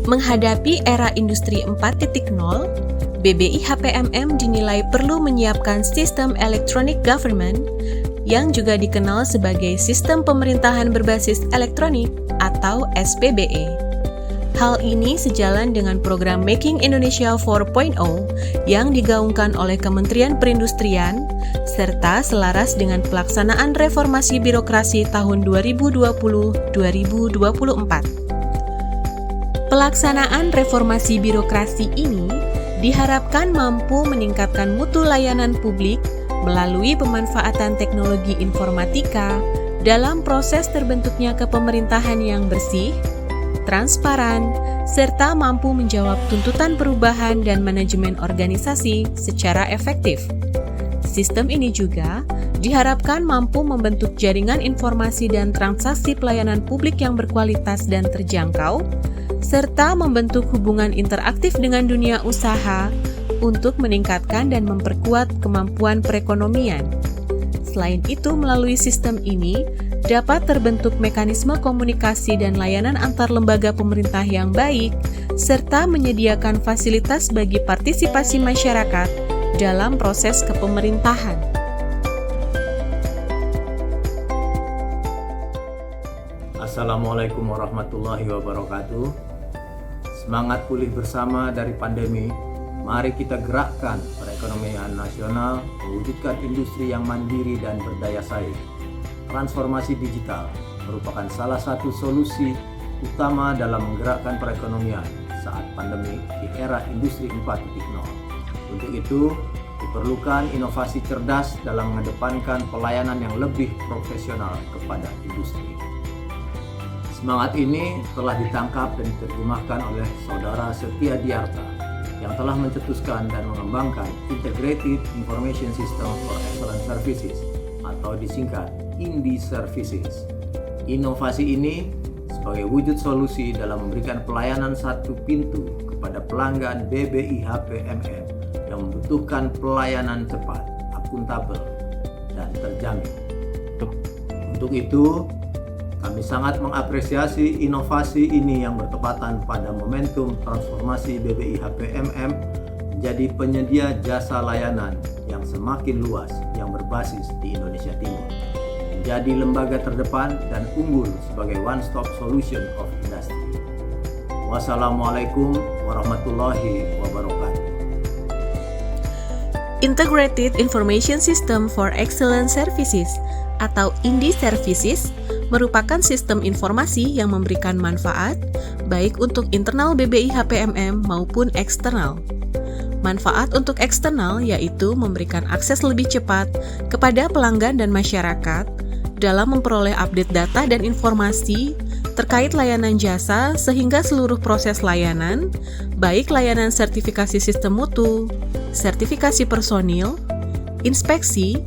Menghadapi era industri 4.0, BBI-HPMM dinilai perlu menyiapkan sistem electronic government yang juga dikenal sebagai sistem pemerintahan berbasis elektronik atau SPBE. Hal ini sejalan dengan program Making Indonesia 4.0 yang digaungkan oleh Kementerian Perindustrian serta selaras dengan pelaksanaan reformasi birokrasi tahun 2020-2024. Pelaksanaan reformasi birokrasi ini diharapkan mampu meningkatkan mutu layanan publik melalui pemanfaatan teknologi informatika dalam proses terbentuknya kepemerintahan yang bersih, transparan, serta mampu menjawab tuntutan perubahan dan manajemen organisasi secara efektif. Sistem ini juga diharapkan mampu membentuk jaringan informasi dan transaksi pelayanan publik yang berkualitas dan terjangkau, serta membentuk hubungan interaktif dengan dunia usaha untuk meningkatkan dan memperkuat kemampuan perekonomian. Selain itu, melalui sistem ini dapat terbentuk mekanisme komunikasi dan layanan antar lembaga pemerintah yang baik, serta menyediakan fasilitas bagi partisipasi masyarakat dalam proses kepemerintahan. Assalamualaikum warahmatullahi wabarakatuh. Semangat pulih bersama dari pandemi, mari kita gerakkan perekonomian nasional, mewujudkan industri yang mandiri dan berdaya saing. Transformasi digital merupakan salah satu solusi utama dalam menggerakkan perekonomian saat pandemi di era industri 4.0. Untuk itu, diperlukan inovasi cerdas dalam mengedepankan pelayanan yang lebih profesional kepada industri. Semangat ini telah ditangkap dan diterjemahkan oleh Saudara Setia Diarta yang telah mencetuskan dan mengembangkan Integrated Information System for Excellent Services atau disingkat INDI Services. Inovasi ini sebagai wujud solusi dalam memberikan pelayanan satu pintu kepada pelanggan BBI-HPMM yang membutuhkan pelayanan cepat, akuntabel, dan terjamin. Untuk itu, kami sangat mengapresiasi inovasi ini yang bertepatan pada momentum transformasi BBI-HPMM menjadi penyedia jasa layanan yang semakin luas yang berbasis di Indonesia Timur, menjadi lembaga terdepan dan unggul sebagai one-stop solution of industry. Wassalamualaikum warahmatullahi wabarakatuh. Integrated Information System for Excellent Services atau INDI Services merupakan sistem informasi yang memberikan manfaat baik untuk internal BBI-HPMM maupun eksternal. Manfaat untuk eksternal yaitu memberikan akses lebih cepat kepada pelanggan dan masyarakat dalam memperoleh update data dan informasi terkait layanan jasa sehingga seluruh proses layanan, baik layanan sertifikasi sistem mutu, sertifikasi personil, inspeksi,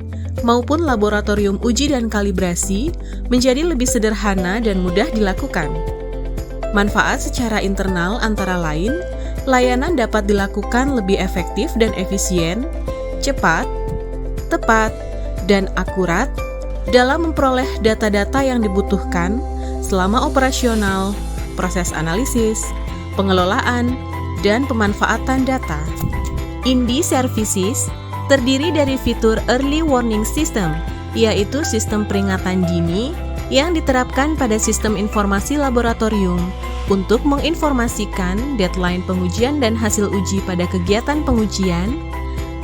maupun laboratorium uji dan kalibrasi menjadi lebih sederhana dan mudah dilakukan. Manfaat secara internal antara lain, layanan dapat dilakukan lebih efektif dan efisien, cepat, tepat, dan akurat dalam memperoleh data-data yang dibutuhkan selama operasional, proses analisis, pengelolaan, dan pemanfaatan data. INDI Services terdiri dari fitur Early Warning System, yaitu sistem peringatan dini yang diterapkan pada sistem informasi laboratorium untuk menginformasikan deadline pengujian dan hasil uji pada kegiatan pengujian,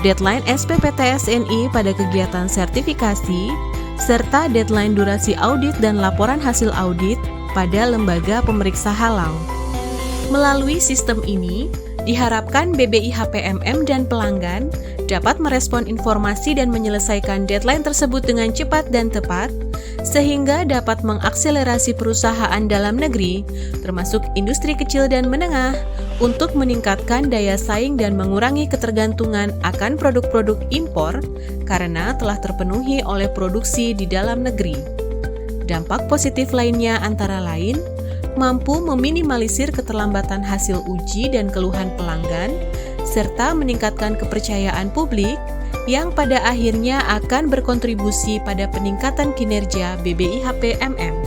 deadline SPP TSNI pada kegiatan sertifikasi, serta deadline durasi audit dan laporan hasil audit pada lembaga pemeriksa halal. Melalui sistem ini, diharapkan BBI-HPMM dan pelanggan dapat merespon informasi dan menyelesaikan deadline tersebut dengan cepat dan tepat, sehingga dapat mengakselerasi perusahaan dalam negeri, termasuk industri kecil dan menengah, untuk meningkatkan daya saing dan mengurangi ketergantungan akan produk-produk impor karena telah terpenuhi oleh produksi di dalam negeri. Dampak positif lainnya antara lain, mampu meminimalisir keterlambatan hasil uji dan keluhan pelanggan, serta meningkatkan kepercayaan publik yang pada akhirnya akan berkontribusi pada peningkatan kinerja BBI-HPMM.